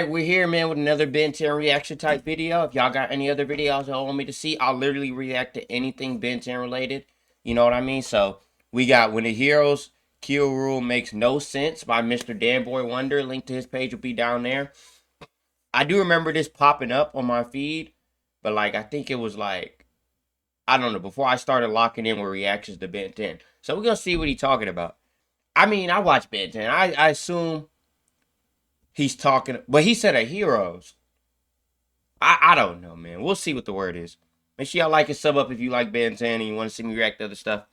We're here, man, with another Ben 10 reaction type video. If y'all got any other videos y'all want me to see, I'll literally react to anything Ben 10 related. You know what I mean? So we got When the Heroes Kill Rule Makes No Sense by Mr. Danboy Wonder. Link to his page will be down there. I do remember this popping up on my feed, but like I think it was like, I don't know, before I started locking in with reactions to Ben 10. So we're gonna see what he's talking about. I mean, I watch Ben 10. I assume he's talking, but he said a heroes. I don't know, man. We'll see what the word is. Make sure y'all like and sub up if you like Ben 10 and you want to see me react to other stuff.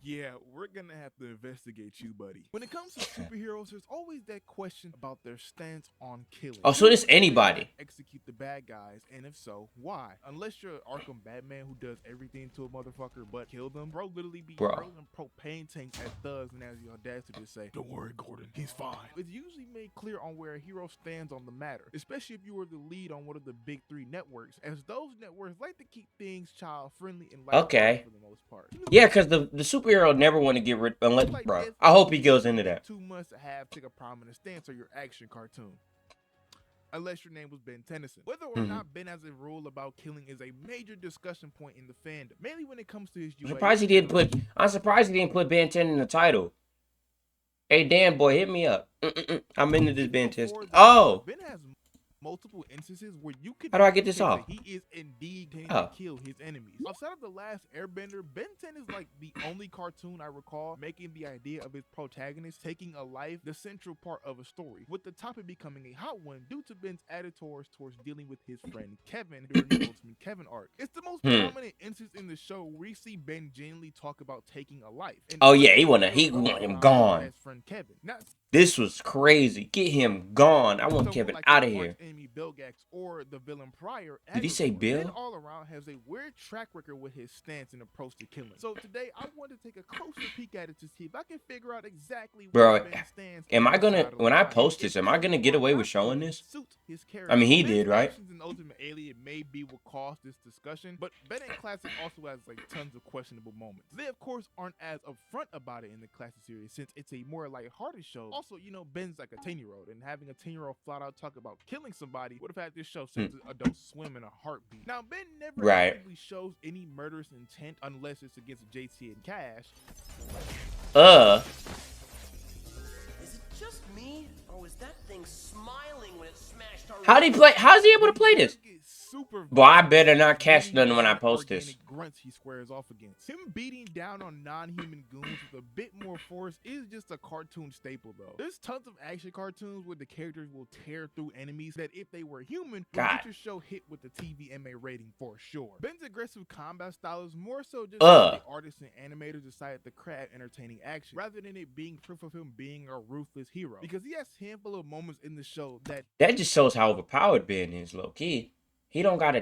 Yeah, we're gonna have to investigate you, buddy. When it comes to superheroes, there's always that question about their stance on killing. Oh, so this anybody. Execute the bad guys, and if so, why? Unless you're Arkham Batman who does everything to a motherfucker but kill them, bro literally be hurling propane tanks at thugs and has the audacity to say, "Don't worry, Gordon, he's fine." It's usually made clear on where a hero stands on the matter, especially if you were the lead on one of the big three networks, as those networks like to keep things child-friendly and light for the most part. Yeah, because the superhero never want to get rid of, bro. I hope he goes into that. Too much to have take a prominent stance on your action cartoon. Unless your name was Ben Tennyson. Whether or not Ben has a rule about killing is a major discussion point in the fandom, mainly when it comes to his UA. I'm surprised he didn't put Ben 10 in the title. Hey, Dan boy, hit me up. I'm into this Ben 10. Oh! Ben has multiple instances where you could. How do I get this off? He is indeed going to kill his enemies. Outside of The Last Airbender, Ben 10 is like the only cartoon I recall making the idea of his protagonist taking a life the central part of a story, with the topic becoming a hot one due to Ben's attitude towards dealing with his friend Kevin during the Ultimate Kevin arc. It's the most prominent instance in the show where we see Ben genuinely talk about taking a life. Oh yeah, he want him gone. His friend Kevin. This was crazy. Get him gone. I want Kevin out of here. Bilgax or the villain Pryor. Did he say Bill? Ben all around has a weird track record with his stance and approach to killing. So today I want to take a closer peek at it to see if I can figure out exactly where Ben stands. Am I gonna, when I post this, am I gonna get away with showing this? I mean, he did, right? In Ultimate Alien may be what caused this discussion, but Ben and Classic also has like tons of questionable moments. They of course aren't as upfront about it in the Classic series since it's a more lighthearted show. Also, you know, Ben's like a 10-year-old, and having a 10-year-old flat out talk about killing somebody would have had this show since Adult Swim in a heartbeat. Now, Ben never actively shows any murderous intent unless it's against JT and Cash. Is it just me, or was that thing smiling when it smashed our... How'd he play? How's he able to play this? Boy, I better not catch nothing when I post this. Grunts he squares off against. Him beating down on non-human goons with a bit more force is just a cartoon staple, though. There's tons of action cartoons where the characters will tear through enemies that, if they were human, would get your show hit with the TVMA rating for sure. Ben's aggressive combat style is more so just the artists and animators decided to craft entertaining action, rather than it being proof of him being a ruthless hero. Because he has a handful of moments in the show that just shows how overpowered Ben is, low key. He don't got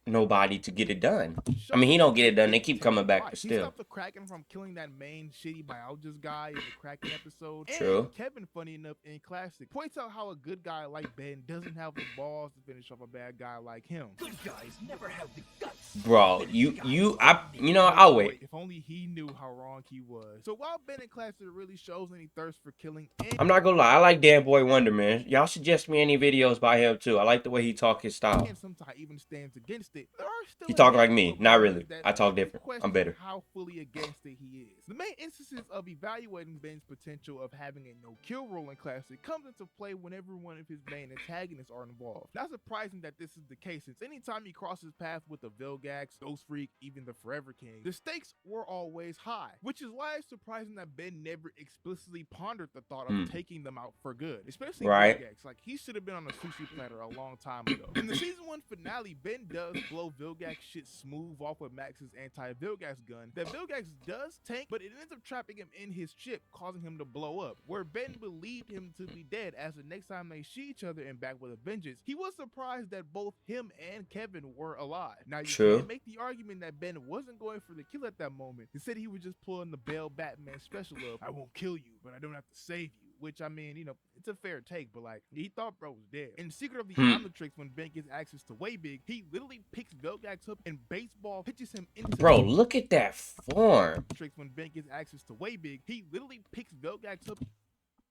nobody to get it done. I mean, he don't get it done. They keep coming back, but still. He stopped the Kraken from killing that main shitty biologist guy in the Kraken episode. True. And Kevin, funny enough, in Classic, points out how a good guy like Ben doesn't have the balls to finish off a bad guy like him. Good guys never have the guts. Bro, you know, I'll wait. If only he knew how wrong he was. So while Ben in Classic really shows any thirst for killing, I'm not gonna lie, I like Dan Boy Wonder, man. Y'all suggest me any videos by him too. I like the way he talk his style. And sometimes even stands against it. There are still he talk like me. Not really. I talk different. I'm better. How fully against it he is. The main instances of evaluating Ben's potential of having a no-kill role in Classic comes into play whenever one of his main antagonists are involved. Not surprising that this is the case, since anytime he crosses paths with the Vilgax, Ghost Freak, even the Forever King, the stakes were always high, which is why it's surprising that Ben never explicitly pondered the thought of taking them out for good, especially Vilgax. Like, he should have been on a sushi platter a long time ago. In the season 1 finale, Ben does blow Vilgax shit smooth off with Max's anti-Vilgax gun that Vilgax does tank, but it ends up trapping him in his chip, causing him to blow up, where Ben believed him to be dead, as the next time they see each other and back with a vengeance, he was surprised that both him and Kevin were alive. Now, you can make the argument that Ben wasn't going for the kill at that moment. Instead, he was just pulling the Bale Batman special of, I won't kill you, but I don't have to save you. Which, I mean, you know, it's a fair take, but like, he thought bro was dead. In Secret of the Omniverse, when Ben gets access to Waybig, he literally picks Vilgax up and baseball pitches him into look at that form. When Ben gets access to Waybig, he literally picks Vilgax up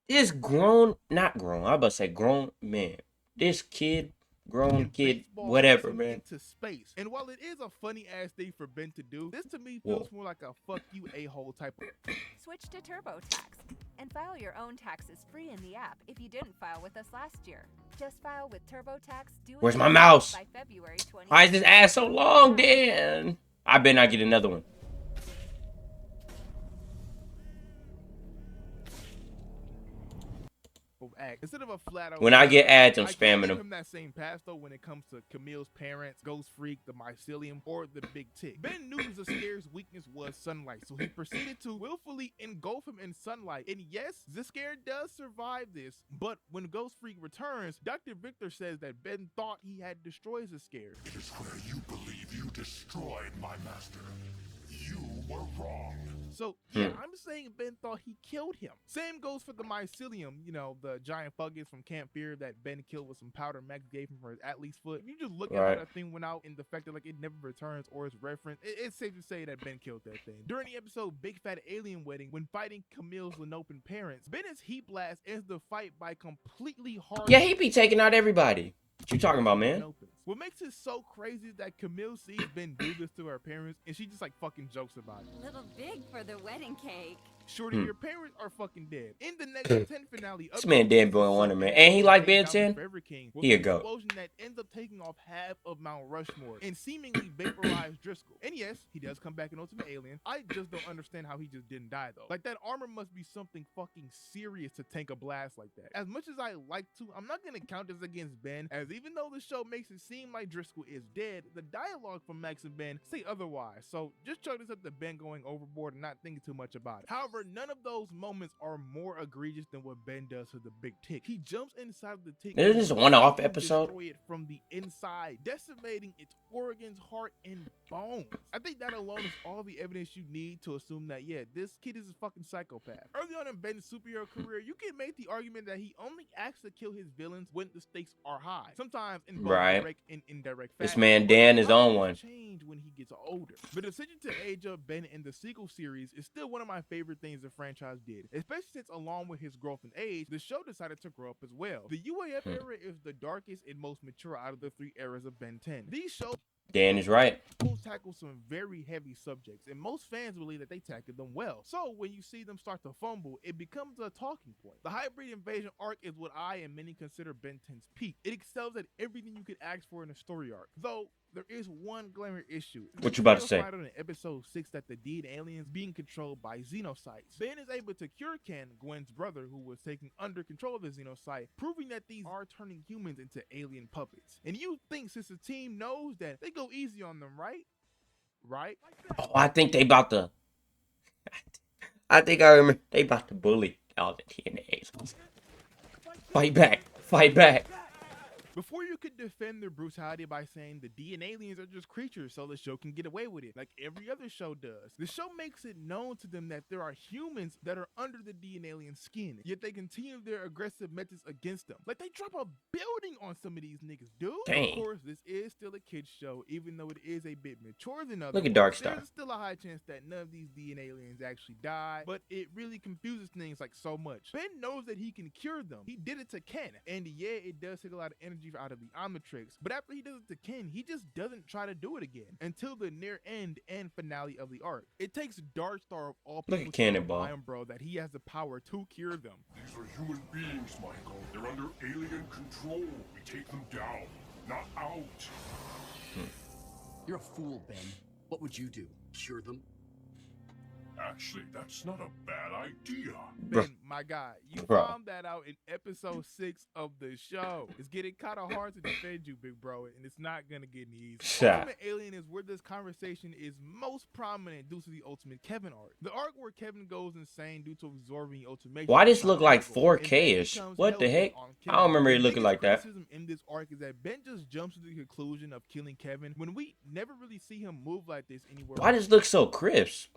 this grown, not grown, I was about to say grown man. This kid, grown and kid, baseball whatever, sends him man. into space. And while it is a funny ass thing for Ben to do, this to me Whoa. feels more like a fuck you a-hole type of. Switch to TurboTax and file your own taxes free in the app if you didn't file with us last year. Just file with TurboTax due Where's my mouse? by February 20th. Why is this ass so long, Dan? I better not get another one. Act. Instead of a flat out When I get ads, I'm I can't spamming give them. him that same pass though when it comes to Camille's parents, Ghost Freak, the mycelium, or the big tick. Ben knew Zascare's weakness was sunlight, so he proceeded to willfully engulf him in sunlight. And yes, Zascare does survive this, but when Ghost Freak returns, Dr. Victor says that Ben thought he had destroyed Zascare. It is where you believe you destroyed my master. You were wrong. So, yeah, I'm saying Ben thought he killed him. Same goes for the mycelium, you know, the giant fungus from Camp Fear that Ben killed with some powder Max gave him for his athlete's foot. If you just look at how that thing went out and the fact that, like, it never returns or is referenced, it's safe to say that Ben killed that thing. During the episode Big Fat Alien Wedding, when fighting Camille's Lenopan parents, Ben's Heat Blast ends the fight by completely hard. Yeah, he be taking out everybody. What you talking about, man? What makes it so crazy is that Camille sees Ben do this to her parents and she just like fucking jokes about it. Little big for the wedding cake. Shorty, your parents are fucking dead. In the next 10 finale, This man dead boy Wonder, man. And he like Ben 10? Here you go. Explosion that ends up taking off half of Mount Rushmore and seemingly vaporized Driscoll. And yes, he does come back in Ultimate Alien. I just don't understand how he just didn't die though. Like that armor must be something fucking serious to tank a blast like that. As much as I like to, I'm not gonna count this against Ben, as even though the show makes it seem like Driscoll is dead, the dialogue from Max and Ben say otherwise. So just chalk this up to Ben going overboard and not thinking too much about it. However, none of those moments are more egregious than what Ben does to the big tick. He jumps inside of the tick. Isn't this a one-off episode? Destroy it from the inside, decimating its organs, heart, and bones. I think that alone is all the evidence you need to assume that, yeah, this kid is a fucking psychopath. Early on in Ben's superhero career, you can make the argument that he only acts to kill his villains when the stakes are high. Sometimes in both direct and indirect fashion. This man Dan is on one. Change when he gets older. The decision to age up Ben in the sequel series is still one of my favorite things the franchise did, especially since along with his growth in age, the show decided to grow up as well. The UAF era is the darkest and most mature out of the three eras of Ben 10. These shows Dan is right. tackle some very heavy subjects, and most fans believe that they tackled them well. So when you see them start to fumble, it becomes a talking point. The hybrid invasion arc is what I and many consider Ben 10's peak. It excels at everything you could ask for in a story arc, though there is one glaring issue. What you about to say? On episode 6 that the deed aliens being controlled by xenocytes. Ben is able to cure Ken, Gwen's brother, who was taking under control of the xenocyte, proving that these are turning humans into alien puppets. And you think since the team knows that, they go easy on them, right? Right? Oh, I think they about to. I think I remember they about to bully all the TNAs. Fight back! Fight back! Before you could defend their brutality by saying the DNA aliens are just creatures so the show can get away with it, like every other show does. The show makes it known to them that there are humans that are under the DNA alien skin, yet they continue their aggressive methods against them. Like they drop a building on some of these niggas, dude. Dang. Of course, this is still a kid's show, even though it is a bit mature than others. Look at Dark Star. There's still a high chance that none of these DNA aliens actually die, but it really confuses things like so much. Ben knows that he can cure them. He did it to Ken, and yeah, it does take a lot of energy out of the Omnitrix, but after he does it to Ken, he just doesn't try to do it again until the near end and finale of the arc. It takes Dark Star of all people Look at Cannonball. to remind bro that he has the power to cure them. These are human beings, Michael. They're under alien control. We take them down, not out. You're a fool, Ben. What would you do? Cure them? Actually, that's not a bad idea. Ben, my guy, you Bro. found that out in episode 6 of the show. It's getting kind of hard to defend you, big bro, and it's not gonna get any easier. Shut. Ultimate Alien is where this conversation is most prominent due to the Ultimate Kevin arc. The arc where Kevin goes insane due to absorbing ultimation. Why this look like And Ben 4K-ish? becomes What the hell heck? on I Kevin. don't remember it The looking biggest like that. criticism in this arc is that Ben just jumps to the conclusion of killing Kevin when we never really see him move like this anywhere. Why does it look so crisp?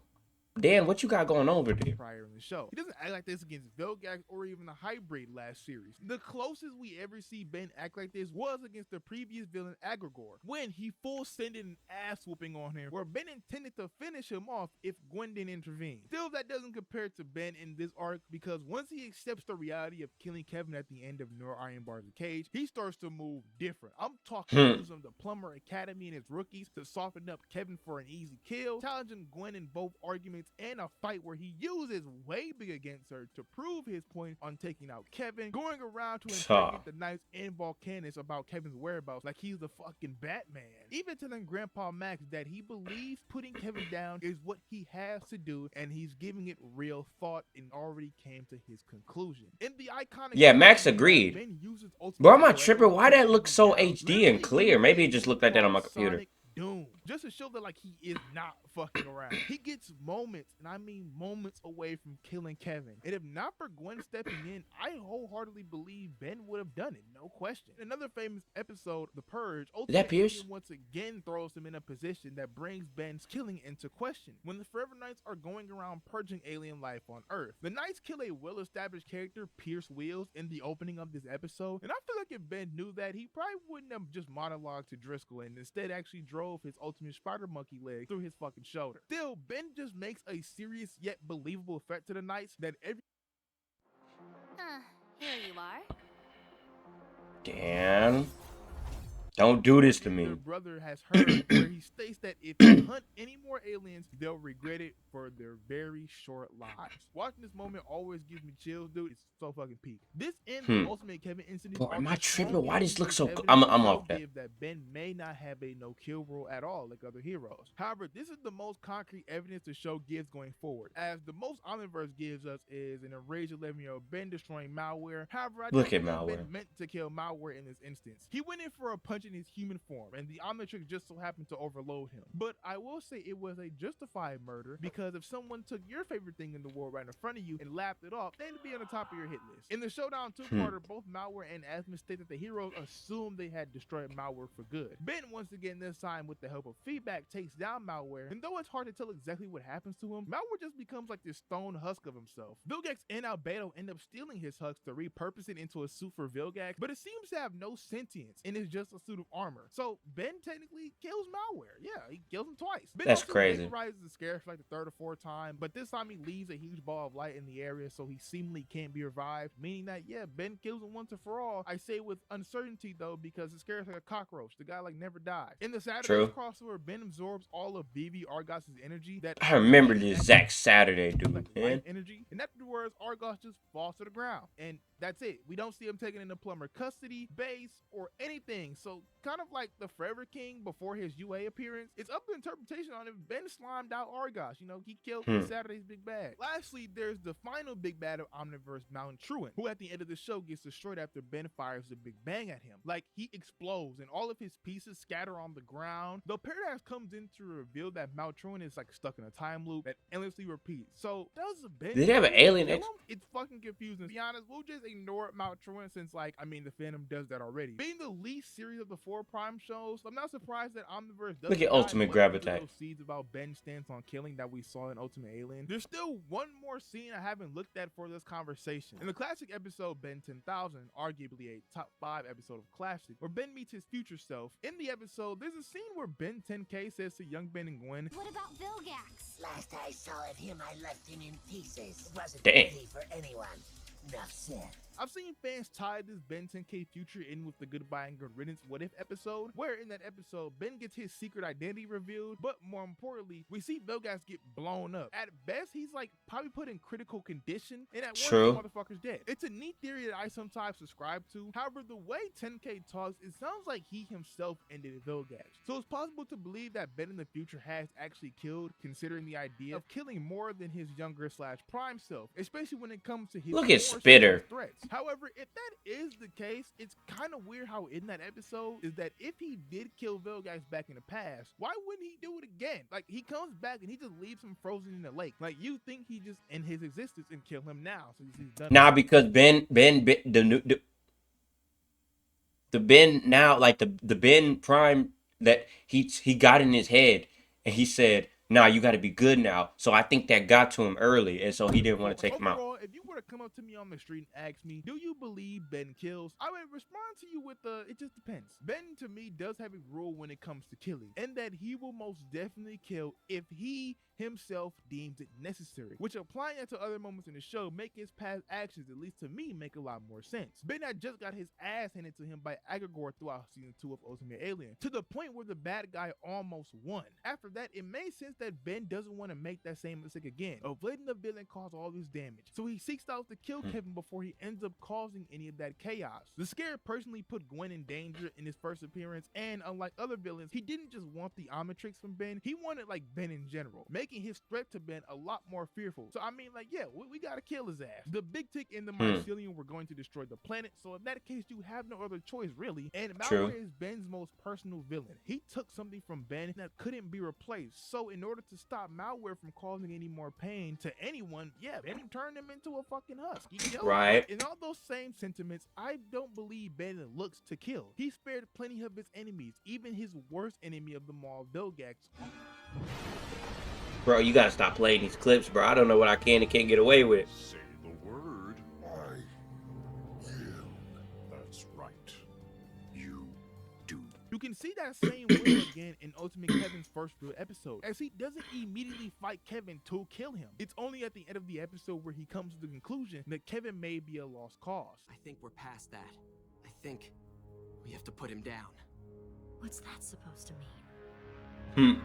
Dan, what you got going on over there? prior in the show. He doesn't act like this against Vilgax or even the Hybrid last series. The closest we ever see Ben act like this was against the previous villain Agrigor, when he full sended an ass whooping on him, where Ben intended to finish him off if Gwen didn't intervene. Still, that doesn't compare to Ben in this arc, because once he accepts the reality of killing Kevin at the end of Nor Iron Bar's Cage, he starts to move different. I'm talking using the Plumber Academy and his rookies to soften up Kevin for an easy kill, challenging Gwen in both arguments and a fight where he uses way big against her to prove his point on taking out Kevin, going around to interrogate the Knights and Volcanus about Kevin's whereabouts like he's the fucking Batman. Even telling Grandpa Max that he believes putting Kevin down is what he has to do, and he's giving it real thought and already came to his conclusion. In the iconic Max agreed. Ben uses Bro, I'm not tripping. Why that looks so HD and clear? Maybe it just looked like that on my computer. Sonic Doom, just to show that like he is not fucking around. He gets moments, and I mean moments, away from killing Kevin. And if not for Gwen stepping in, I wholeheartedly believe Ben would have done it, no question. Another famous episode, The Purge, that Pierce? Alien once again throws him in a position that brings Ben's killing into question. When the Forever Knights are going around purging alien life on Earth, the Knights kill a well-established character, Pierce Wheels, in the opening of this episode. And I feel like if Ben knew that, he probably wouldn't have just monologued to Driscoll and instead actually drove his ultimate spider monkey leg through his fucking shoulder. Still, Ben just makes a serious yet believable threat to the Knights that every Here you are. Dan, don't do this to me. their brother has heard, where he states that if they hunt any more aliens, they'll regret it for their very short lives. Watching this moment always gives me chills, dude. It's so fucking peak. This ends the Ultimate Kevin incident. Bro, am I tripping? Why does this look so? I'm off that. Ben may not have a no kill rule at all like other heroes. However, this is the most concrete evidence the show gives going forward, as the most Omniverse gives us is an enraged 11-year-old Ben destroying malware. However, I Look don't at think malware. Ben meant to kill malware in this instance. He went in for a punch in his human form, and the Omnitrix just so happened to overload him. But I will say it was a justified murder, because if someone took your favorite thing in the world right in front of you and lapped it off, they'd be on the top of your hit list. In the Showdown two-parter, both Malware and Asmus state that the heroes assumed they had destroyed Malware for good. Ben, once again this time with the help of feedback, takes down Malware, and though it's hard to tell exactly what happens to him, Malware just becomes like this stone husk of himself. Vilgax and Albedo end up stealing his husk to repurpose it into a suit for Vilgax, but it seems to have no sentience and is just a suit of armor. So Ben technically kills Malware. Yeah, he kills him twice. Ben That's also crazy. vaporizes the Scarab for like the third or fourth time, but this time he leaves a huge ball of light in the area, so he seemingly can't be revived, meaning that, yeah, Ben kills him once and for all. I say with uncertainty though, because the Scarab's like a cockroach. The guy like never died. In the Saturday crossover, Ben absorbs all of Vivi Argos' energy. That I remember the exact Saturday, dude. like Man. life energy, and afterwards Argos just falls to the ground, and that's it. We don't see him taken into Plumber custody, base, or anything. So kind of like the Forever King before his UA appearance, it's up to interpretation on if Ben slimed out Argos. You know, he killed Saturday's big bad. Lastly, there's the final big bad of Omniverse, Mountain Truant, who at the end of the show gets destroyed after Ben fires the big bang at him. Like, he explodes and all of his pieces scatter on the ground. Though Paradox comes in to reveal that Mount Truant is like stuck in a time loop that endlessly repeats. So does Ben Did they have an alien kill him? It's fucking confusing. To be honest, we'll just ignore Mount Truant since, like, I mean, the fandom does that already. Being the least series of the 4 Prime shows, I'm not surprised that Omniverse doesn't Look at Ultimate Gravitate. seeds about Ben's stance on killing that we saw in Ultimate Alien. There's still one more scene I haven't looked at for this conversation. In the classic episode Ben 10,000, arguably a top 5 episode of classic, where Ben meets his future self. In the episode, there's a scene where Ben 10K says to young Ben and Gwen, "What about Vilgax?" Last I saw of him, I left him in pieces. It wasn't Dang. pretty for anyone. Enough said. I've seen fans tie this Ben 10K future in with the Goodbye and Good Riddance What If episode, where in that episode, Ben gets his secret identity revealed, but more importantly, we see Vilgax get blown up. At best, he's like probably put in critical condition, and at worst, the motherfucker's dead. It's a neat theory that I sometimes subscribe to. However, the way 10K talks, it sounds like he himself ended Vilgax. So it's possible to believe that Ben in the future has actually killed, considering the idea of killing more than his younger / prime self, especially when it comes to his Look at more Spitter. threats. However, if that is the case, it's kind of weird how in that episode is that if he did kill Vilgax back in the past, why wouldn't he do it again? Like, he comes back and he just leaves him frozen in the lake. Like, you think he just end his existence and kill him now, so he's done. Nah, because the Ben now, like the Ben Prime that he got in his head, and he said, nah, you got to be good now. So I think that got to him early, and so he didn't want to take him out. Overall, if you were to come up to me on the street and ask me, do you believe Ben kills? I would respond to you with it just depends. Ben, to me, does have a rule when it comes to killing, and that he will most definitely kill if he himself deems it necessary, which applying it to other moments in the show make his past actions, at least to me, make a lot more sense. Ben had just got his ass handed to him by Agagor throughout season 2 of Ultimate Alien, to the point where the bad guy almost won. After that, it made sense that Ben doesn't want to make that same mistake again of letting the villain cause all this damage, so he seeks out to kill Kevin before he ends up causing any of that chaos. The Scare personally put Gwen in danger in his first appearance, and unlike other villains, he didn't just want the Omnitrix from Ben, he wanted like Ben in general, making his threat to Ben a lot more fearful. So I mean, like, yeah, we gotta kill his ass. The Big Tick and the Mycelium were going to destroy the planet, so in that case, you have no other choice really. And Malware is Ben's most personal villain. He took something from Ben that couldn't be replaced. So in order to stop Malware from causing any more pain to anyone, yeah, Ben turned him into a fucking husk. You know? Right. In all those same sentiments, I don't believe Ben looks to kill. He spared plenty of his enemies, even his worst enemy of them all, Vilgax. Bro, you gotta stop playing these clips, bro. I don't know what I can and can't get away with. Say the word. I will. That's right. You do. You can see that same will again in Ultimate Kevin's first real episode, as he doesn't immediately fight Kevin to kill him. It's only at the end of the episode where he comes to the conclusion that Kevin may be a lost cause. I think we're past that. I think we have to put him down. What's that supposed to mean?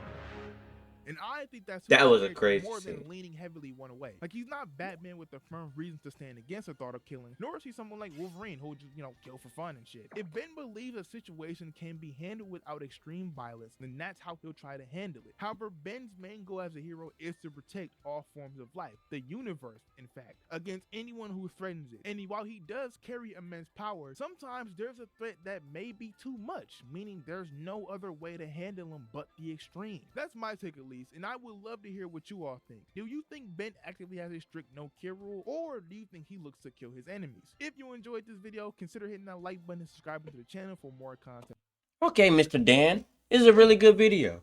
And I think that's That was a Eric crazy more than scene. leaning heavily one way. Like, he's not Batman with the firm reasons to stand against the thought of killing, nor is he someone like Wolverine who would just, kill for fun and shit. If Ben believes a situation can be handled without extreme violence, then that's how he'll try to handle it. However, Ben's main goal as a hero is to protect all forms of life, the universe, in fact, against anyone who threatens it. And while he does carry immense power, sometimes there's a threat that may be too much, meaning there's no other way to handle him but the extreme. That's my take, at least. And I would love to hear what you all think. Do you think Ben actively has a strict no kill rule, or do you think he looks to kill his enemies? If you enjoyed this video, consider hitting that like button and subscribing to the channel for more content. Okay, Mr. Dan, this is a really good video.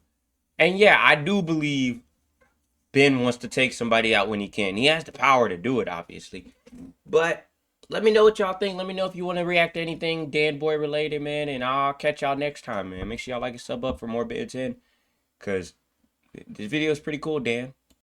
And yeah, I do believe Ben wants to take somebody out when he can. He has the power to do it, obviously. But let me know what y'all think. Let me know if you want to react to anything Dan Boy related, man. And I'll catch y'all next time, man. Make sure y'all like and sub up for more Ben 10. Because this video is pretty cool, Dan.